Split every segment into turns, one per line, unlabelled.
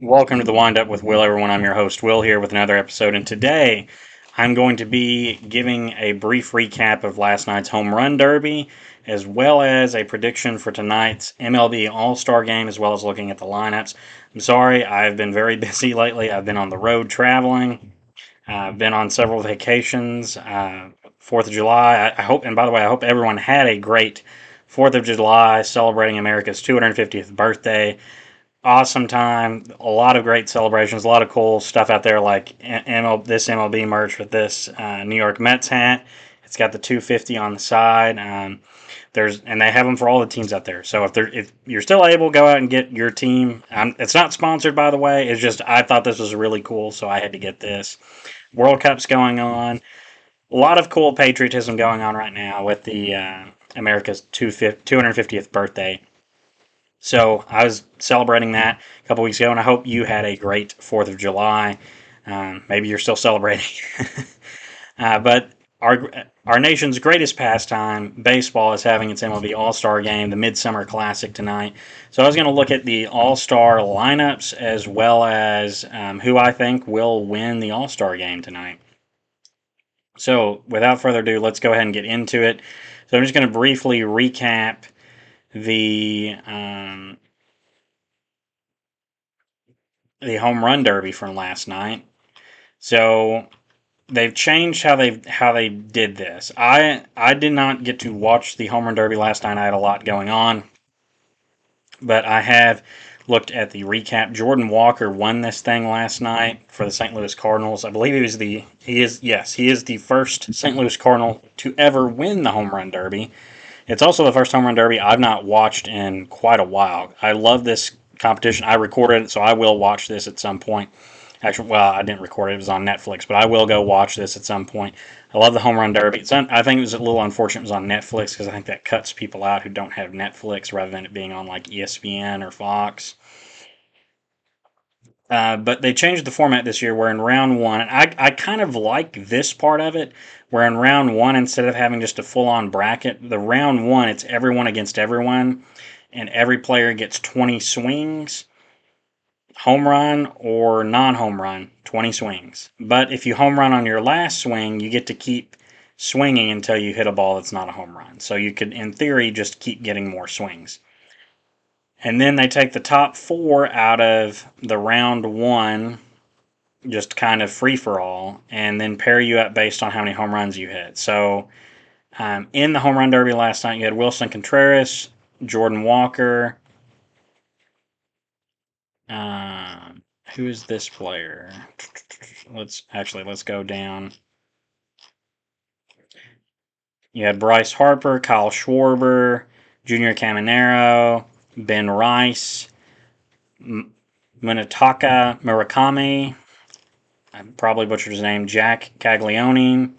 Welcome to the Wind Up with Will, everyone. I'm your host, Will, here with another episode. And today I'm going to be giving a brief recap of last night's Home Run Derby, as well as a prediction for tonight's MLB All Star Game, as well as looking at the lineups. I'm sorry, I've been very busy lately. I've been on the road traveling, I've been on several vacations. 4th of July, I hope, and by the way, I hope everyone had a great 4th of July celebrating America's 250th birthday. Awesome time, a lot of great celebrations, a lot of cool stuff out there, like this MLB merch with this New York Mets hat. It's got the 250 on the side. And they have them for all the teams out there. So if you're still able, go out and get your team. It's not sponsored, by the way. It's just I thought this was really cool, so I had to get this. World Cup's going on. A lot of cool patriotism going on right now with the America's 250th birthday. So I was celebrating that a couple weeks ago, and I hope you had a great 4th of July. Maybe you're still celebrating. But our nation's greatest pastime, baseball, is having its MLB All Star Game, the Midsummer Classic tonight. So I was going to look at the All Star lineups as well as who I think will win the All Star Game tonight. So without further ado, let's go ahead and get into it. So I'm just going to briefly recap the the home run derby from last night. So they've changed how they did this. I did not get to watch the home run derby last night. I had a lot going on, but I have looked at the recap. Jordan Walker won this thing last night for the St. Louis Cardinals. I believe he is the first St. Louis Cardinal to ever win the home run derby. It's also the first home run derby I've not watched in quite a while. I love this competition. I recorded it, so I will watch this at some point. Actually, well, I didn't record it; it was on Netflix, but I will go watch this at some point. I love the home run derby. I think it was a little unfortunate it was on Netflix because I think that cuts people out who don't have Netflix rather than it being on like ESPN or Fox. But they changed the format this year where in round one, and I kind of like this part of it, where in round one, instead of having just a full on bracket, the round one, it's everyone against everyone, and every player gets 20 swings, home run or non home run, 20 swings. But if you home run on your last swing, you get to keep swinging until you hit a ball that's not a home run. So you could, in theory, just keep getting more swings. And then they take the top four out of the round one, just kind of free for all, and then pair you up based on how many home runs you hit. So in the home run derby last night, you had Wilson Contreras, Jordan Walker. Uh, who is this player? Let's go down. You had Bryce Harper, Kyle Schwarber, Junior Caminero, Ben Rice, Munetaka Murakami. I probably butchered his name. Jack Caglione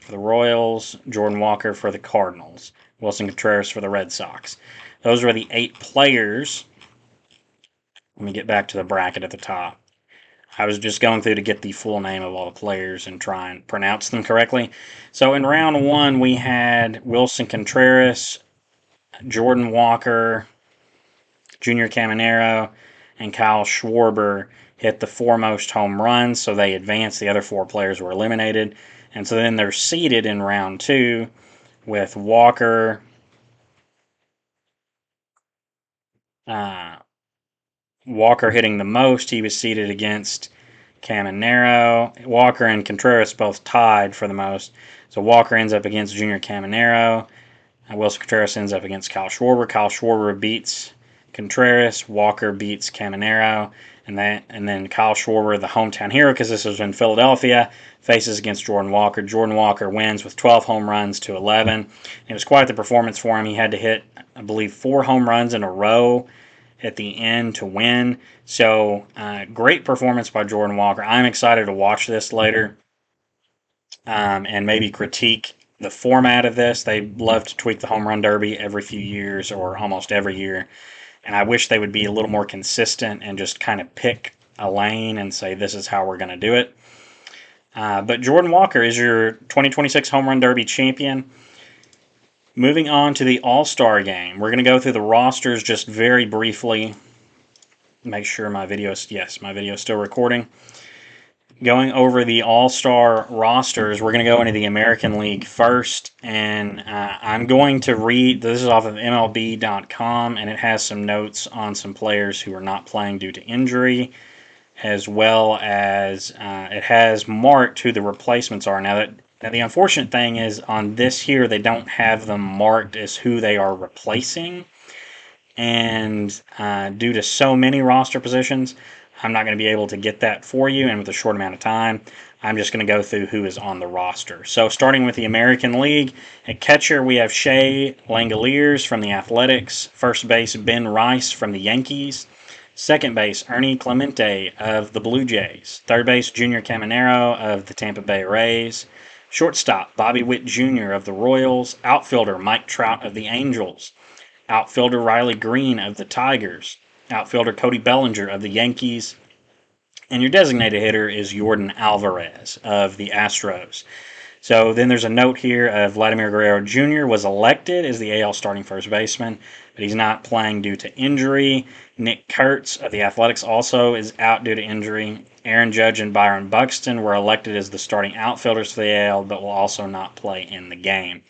for the Royals, Jordan Walker for the Cardinals, Wilson Contreras for the Red Sox. Those were the 8 players. Let me get back to the bracket at the top. I was just going through to get the full name of all the players and try and pronounce them correctly. So in round one, we had Wilson Contreras, Jordan Walker, Junior Caminero, and Kyle Schwarber hit the 4 most home runs, so they advanced. The other 4 players were eliminated. And so then they're seeded in round two with Walker, uh, Walker hitting the most. He was seeded against Caminero. Walker and Contreras both tied for the most. So Walker ends up against Junior Caminero. Wilson Contreras ends up against Kyle Schwarber. Kyle Schwarber beats Contreras. Walker beats Caminero. And then Kyle Schwarber, the hometown hero, because this was in Philadelphia, faces against Jordan Walker. Jordan Walker wins with 12 home runs to 11. It was quite the performance for him. He had to hit, I believe, 4 home runs in a row at the end to win. So, great performance by Jordan Walker. I'm excited to watch this later and maybe critique the format of this. They love to tweak the home run derby every few years or almost every year. And I wish they would be a little more consistent and just kind of pick a lane and say, this is how we're going to do it. But Jordan Walker is your 2026 Home Run Derby champion. Moving on to the All Star Game, we're going to go through the rosters just very briefly. make sure my video is, yes, my video is still recording. Going over the All-Star rosters, we're going to go into the American League first, and I'm going to read, this is off of MLB.com, and it has some notes on some players who are not playing due to injury, as well as it has marked who the replacements are. Now, the unfortunate thing is on this here, they don't have them marked as who they are replacing, and due to so many roster positions, I'm not going to be able to get that for you, and with a short amount of time, I'm just going to go through who is on the roster. So starting with the American League, at catcher we have Shea Langoliers from the Athletics, first base Ben Rice from the Yankees, second base Ernie Clemente of the Blue Jays, third base Junior Caminero of the Tampa Bay Rays, shortstop Bobby Witt Jr. of the Royals, outfielder Mike Trout of the Angels, outfielder Riley Green of the Tigers, outfielder Cody Bellinger of the Yankees, and your designated hitter is Yordan Alvarez of the Astros. So then there's a note here of Vladimir Guerrero Jr. was elected as the AL starting first baseman, but he's not playing due to injury. Nick Kurtz of the Athletics also is out due to injury. Aaron Judge and Byron Buxton were elected as the starting outfielders for the AL, but will also not play in the game.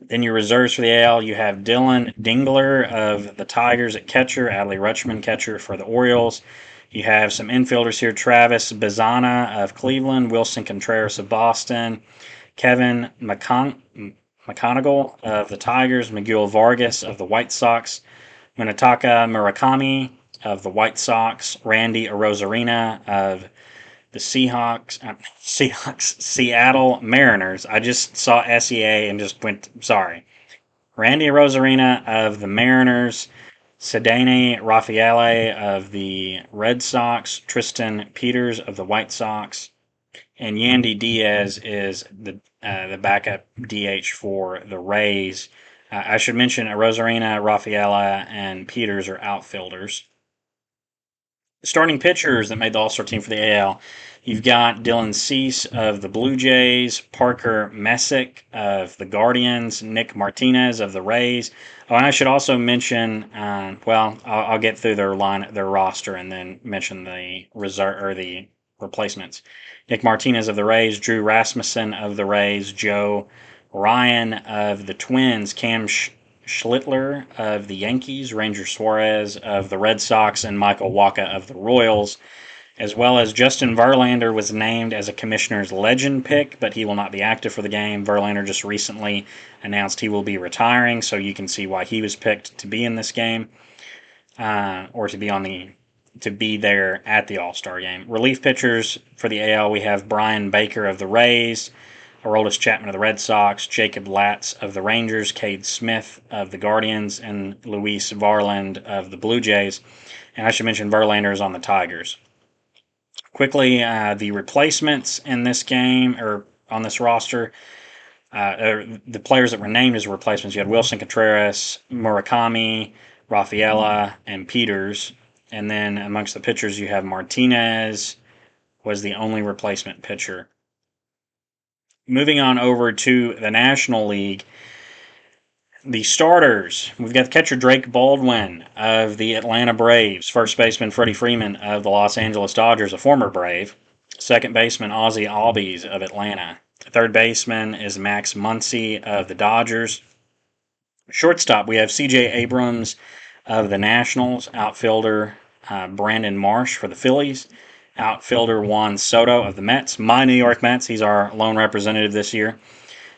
Then your reserves for the AL, you have Dylan Dingler of the Tigers at catcher, Adley Rutschman catcher for the Orioles. You have some infielders here, Travis Bazana of Cleveland, Wilson Contreras of Boston, Kevin McConaughey of the Tigers, Miguel Vargas of the White Sox, Munetaka Murakami of the White Sox, Randy Arozarena of the Seattle Mariners. I just saw SEA and just went, sorry. Randy Arozarena of the Mariners, Ceddanne Rafaele of the Red Sox, Tristan Peters of the White Sox, and Yandy Diaz is the backup DH for the Rays. I should mention Arozarena, Rafaela, and Peters are outfielders. Starting pitchers that made the All-Star team for the AL, you've got Dylan Cease of the Blue Jays, Parker Messick of the Guardians, Nick Martinez of the Rays. Oh, and I should also mention, I'll get through their roster, and then mention the reserve or the replacements. Nick Martinez of the Rays, Drew Rasmussen of the Rays, Joe Ryan of the Twins, Cam Schlittler of the Yankees, Ranger Suarez of the Red Sox, and Michael Wacha of the Royals, as well as Justin Verlander was named as a Commissioner's Legend pick, but he will not be active for the game. Verlander just recently announced he will be retiring, so you can see why he was picked to be in this game, or to be there at the All-Star game. Relief pitchers for the AL, we have Brian Baker of the Rays, Aroldis Chapman of the Red Sox, Jacob Latz of the Rangers, Cade Smith of the Guardians, and Luis Varland of the Blue Jays. And I should mention Verlander is on the Tigers. Quickly, the replacements in this game, or on this roster, the players that were named as replacements, you had Wilson Contreras, Murakami, Rafaela, and Peters. And then amongst the pitchers, you have Martinez was the only replacement pitcher. Moving on over to the National League, the starters, we've got catcher Drake Baldwin of the Atlanta Braves, first baseman Freddie Freeman of the Los Angeles Dodgers, a former Brave, second baseman Ozzie Albies of Atlanta, third baseman is Max Muncy of the Dodgers, shortstop we have C.J. Abrams of the Nationals, outfielder Brandon Marsh for the Phillies, outfielder Juan Soto of the Mets, my New York Mets, he's our lone representative this year,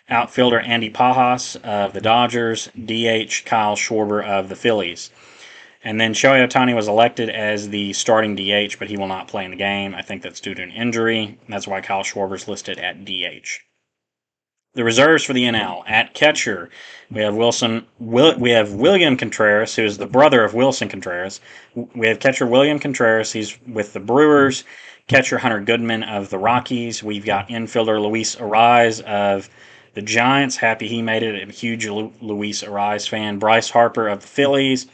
outfielder Andy Pajas of the Dodgers, DH Kyle Schwarber of the Phillies. And then Shohei Ohtani was elected as the starting DH, but he will not play in the game. I think that's due to an injury. That's why Kyle Schwarber is listed at DH. The reserves for the NL, at catcher, we have William Contreras, who is the brother of Wilson Contreras. We have catcher William Contreras. He's with the Brewers. Catcher Hunter Goodman of the Rockies. We've got infielder Luis Ariz of the Giants. Happy he made it. A huge Luis Ariz fan. Bryce Harper of the Phillies.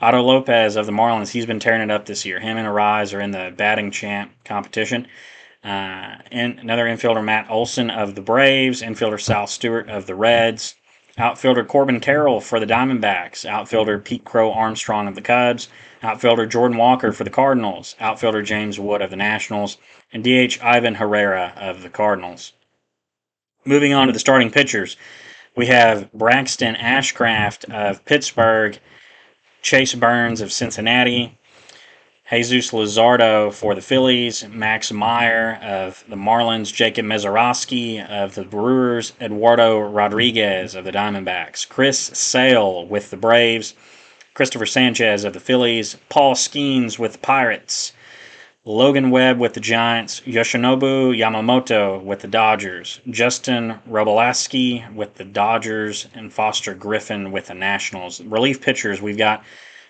Otto Lopez of the Marlins. He's been tearing it up this year. Him and Ariz are in the batting champ competition. And another infielder, Matt Olson of the Braves, infielder Sal Stewart of the Reds, Outfielder Corbin Carroll for the Diamondbacks. Outfielder Pete Crow Armstrong of the Cubs. Outfielder Jordan Walker for the Cardinals. Outfielder James Wood of the Nationals. And DH Ivan Herrera of the Cardinals. Moving on to the starting pitchers, we have Braxton Ashcraft of Pittsburgh, Chase Burns of Cincinnati, Jesus Luzardo for the Phillies, Max Meyer of the Marlins, Jacob Mezorowski of the Brewers, Eduardo Rodriguez of the Diamondbacks, Chris Sale with the Braves, Christopher Sanchez of the Phillies, Paul Skeens with the Pirates, Logan Webb with the Giants, Yoshinobu Yamamoto with the Dodgers, Justin Robolaski with the Dodgers, and Foster Griffin with the Nationals. Relief pitchers, we've got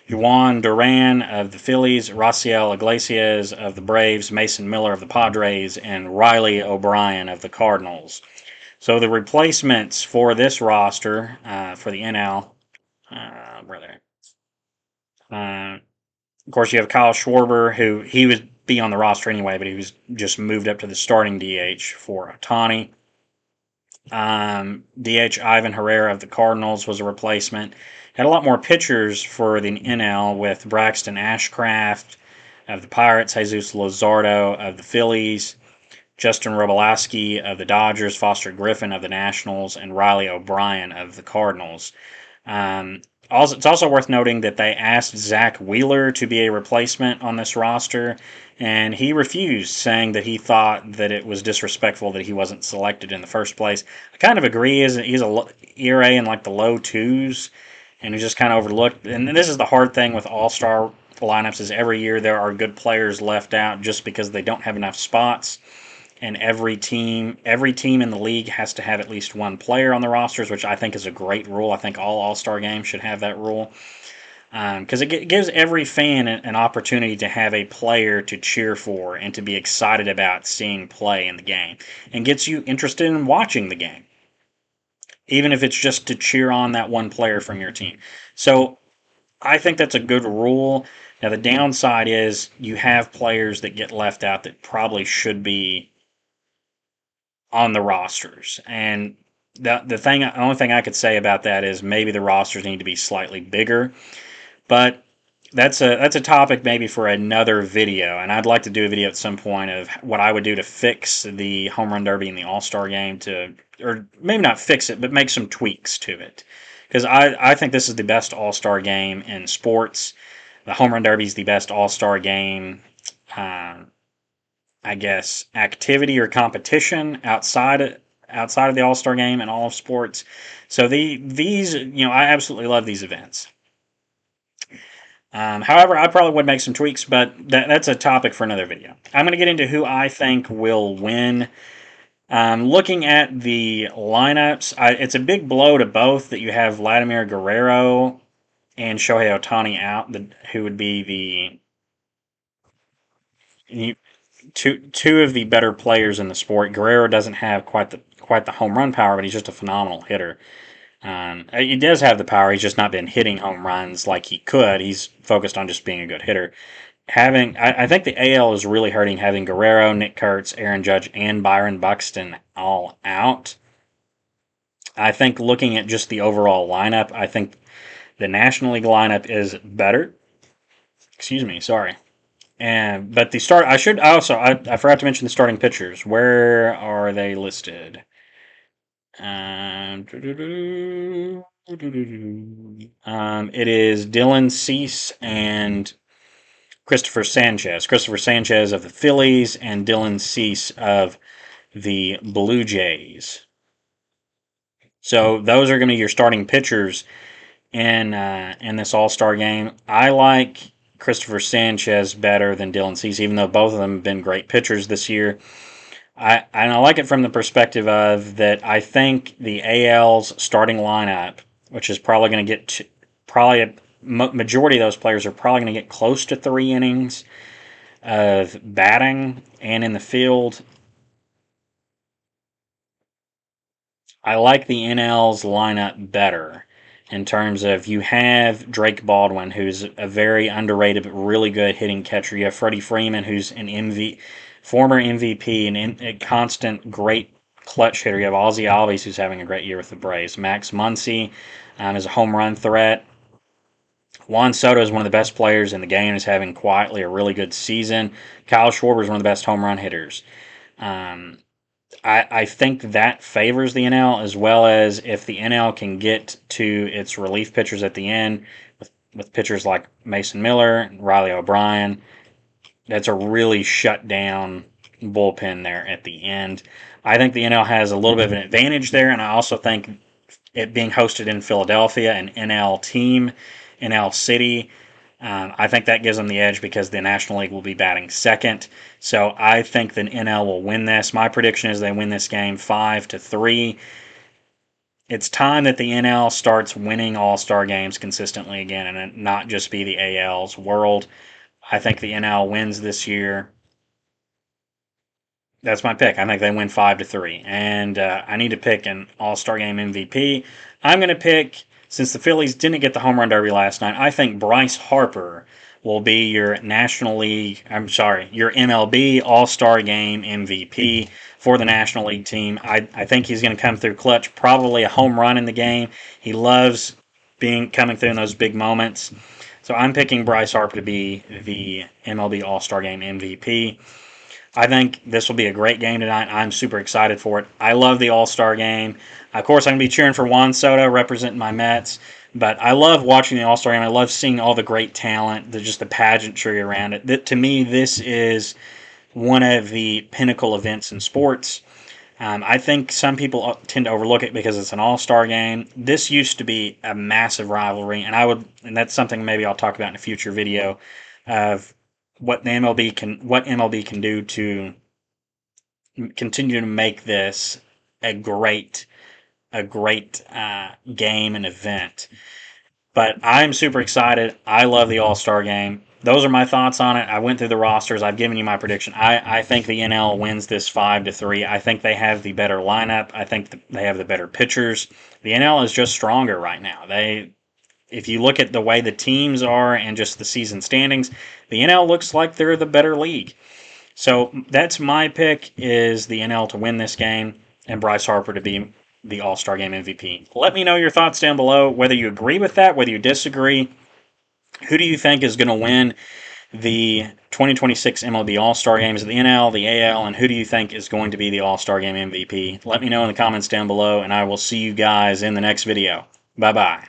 Juan Duran of the Phillies, Raciel Iglesias of the Braves, Mason Miller of the Padres, and Riley O'Brien of the Cardinals. So the replacements for this roster, for the NL, of course, you have Kyle Schwarber, who he would be on the roster anyway, but he was just moved up to the starting DH for Ohtani. DH Ivan Herrera of the Cardinals was a replacement. Had a lot more pitchers for the NL with Braxton Ashcraft of the Pirates, Jesus Luzardo of the Phillies, Justin Robolaski of the Dodgers, Foster Griffin of the Nationals, and Riley O'Brien of the Cardinals. It's also worth noting that they asked Zach Wheeler to be a replacement on this roster, and he refused, saying that he thought that it was disrespectful that he wasn't selected in the first place. I kind of agree. He's a ERA in like the low twos, and he's just kind of overlooked. And this is the hard thing with all-star lineups is every year there are good players left out just because they don't have enough spots. And every team in the league has to have at least one player on the rosters, which I think is a great rule. I think all All-Star games should have that rule because it gives every fan an opportunity to have a player to cheer for and to be excited about seeing play in the game and gets you interested in watching the game, even if it's just to cheer on that one player from your team. So I think that's a good rule. Now, the downside is you have players that get left out that probably should be on the rosters. And the only thing I could say about that is maybe the rosters need to be slightly bigger. But that's a topic maybe for another video. And I'd like to do a video at some point of what I would do to fix the Home Run Derby and the All-Star Game or maybe not fix it, but make some tweaks to it. Because I think this is the best All-Star Game in sports. The Home Run Derby is the best All-Star Game I guess, activity or competition outside of the All-Star Game and all of sports. So these, I absolutely love these events. However, I probably would make some tweaks, but that's a topic for another video. I'm going to get into who I think will win. Looking at the lineups, it's a big blow to both that you have Vladimir Guerrero and Shohei Ohtani out, who would be the two of the better players in the sport. Guerrero doesn't have quite the home run power, but he's just a phenomenal hitter. He does have the power. He's just not been hitting home runs like he could. He's focused on just being a good hitter. I think the AL is really hurting having Guerrero, Nick Kurtz, Aaron Judge, and Byron Buxton all out. I think looking at just the overall lineup, I think the National League lineup is better. Excuse me, sorry. But the start, I forgot to mention the starting pitchers. Where are they listed? It is Dylan Cease and Christopher Sanchez. Christopher Sanchez of the Phillies and Dylan Cease of the Blue Jays. So those are going to be your starting pitchers in this All-Star game. I like Christopher Sanchez better than Dylan Cease, even though both of them have been great pitchers this year. I like it from the perspective of that I think the AL's starting lineup, which is probably going to get a majority of those players are probably going to get close to 3 innings of batting and in the field. I like the NL's lineup better in terms of you have Drake Baldwin, who's a very underrated but really good hitting catcher. You have Freddie Freeman, who's an former MVP and a constant great clutch hitter. You have Ozzie Albies, who's having a great year with the Braves. Max Muncy is a home run threat. Juan Soto is one of the best players in the game, is having quietly a really good season. Kyle Schwarber is one of the best home run hitters. Um, I think that favors the NL, as well as if the NL can get to its relief pitchers at the end with pitchers like Mason Miller, Riley O'Brien. That's a really shut down bullpen there at the end. I think the NL has a little bit of an advantage there, and I also think it being hosted in Philadelphia, an NL team, NL City, I think that gives them the edge because the National League will be batting second. So I think the NL will win this. My prediction is they win this game 5-3. It's time that the NL starts winning All-Star games consistently again and not just be the AL's world. I think the NL wins this year. That's my pick. I think they win 5-3, and I need to pick an All-Star Game MVP. I'm going to pick, since the Phillies didn't get the home run derby last night, I think Bryce Harper will be your National League. I'm sorry, your MLB All Star Game MVP for the National League team. I think he's going to come through clutch, probably a home run in the game. He loves coming through in those big moments. So I'm picking Bryce Harper to be the MLB All Star Game MVP. I think this will be a great game tonight. I'm super excited for it. I love the All-Star game. Of course, I'm going to be cheering for Juan Soto representing my Mets, but I love watching the All-Star game. I love seeing all the great talent, just the pageantry around it. To me, this is one of the pinnacle events in sports. I think some people tend to overlook it because it's an All-Star game. This used to be a massive rivalry, and that's something maybe I'll talk about in a future video of what MLB can do to continue to make this a great game and event. But I'm super excited. I love the All-Star game. Those are my thoughts on it. I went through the rosters. I've given you my prediction. I think the NL wins this 5-3. I think they have the better lineup. I think they have the better pitchers. The NL is just stronger right now. If you look at the way the teams are and just the season standings, the NL looks like they're the better league. So that's my pick, is the NL to win this game and Bryce Harper to be the All-Star Game MVP. Let me know your thoughts down below, whether you agree with that, whether you disagree. Who do you think is going to win the 2026 MLB All-Star Games, the NL, the AL, and who do you think is going to be the All-Star Game MVP? Let me know in the comments down below, and I will see you guys in the next video. Bye-bye.